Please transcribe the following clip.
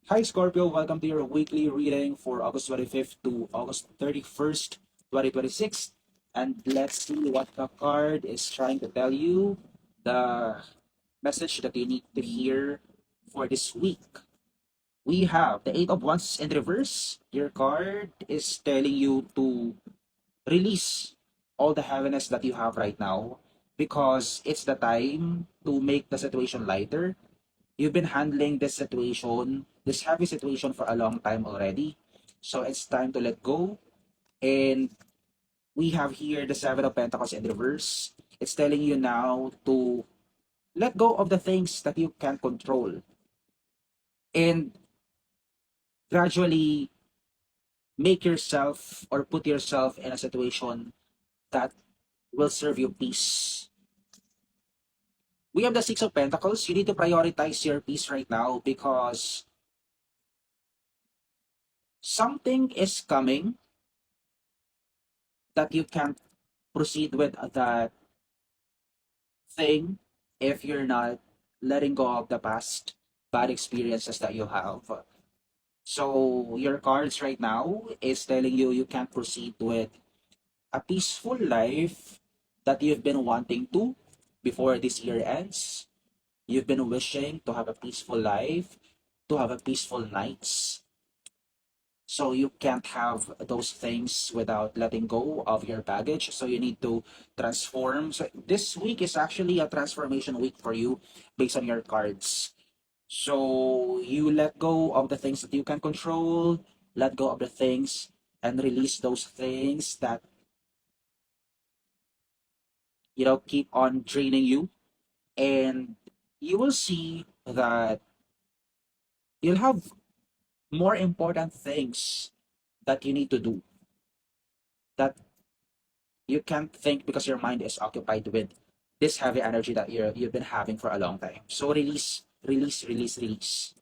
Hi Scorpio, welcome to your weekly reading for August 25th to August 31st, 2026. And let's see what the card is trying to tell you, the message that you need to hear for this week. We have the Eight of Wands in reverse. Your card is telling you to release all the heaviness that you have right now because it's the time to make the situation lighter. You've been handling this situation, this heavy situation for a long time already. So it's time to let go. And we have here the Seven of Pentacles in reverse. It's telling you now to let go of the things that you can't control and gradually make yourself or put yourself in a situation that will serve you peace. We have the Six of Pentacles. You need to prioritize your peace right now because something is coming that you can't proceed with that thing if you're not letting go of the past bad experiences that you have. So your cards right now is telling you you can't proceed with a peaceful life that you've been wanting to before this year ends. You've been wishing to have a peaceful life, to have a peaceful nights. So you can't have those things without letting go of your baggage. So you need to transform. So this week is actually a transformation week for you based on your cards. So you let go of the things that you can control, let go of the things and release those things that keep on draining you, and you will see that you'll have more important things that you need to do that you can't think because your mind is occupied with this heavy energy that you've been having for a long time. So release, release, release, release.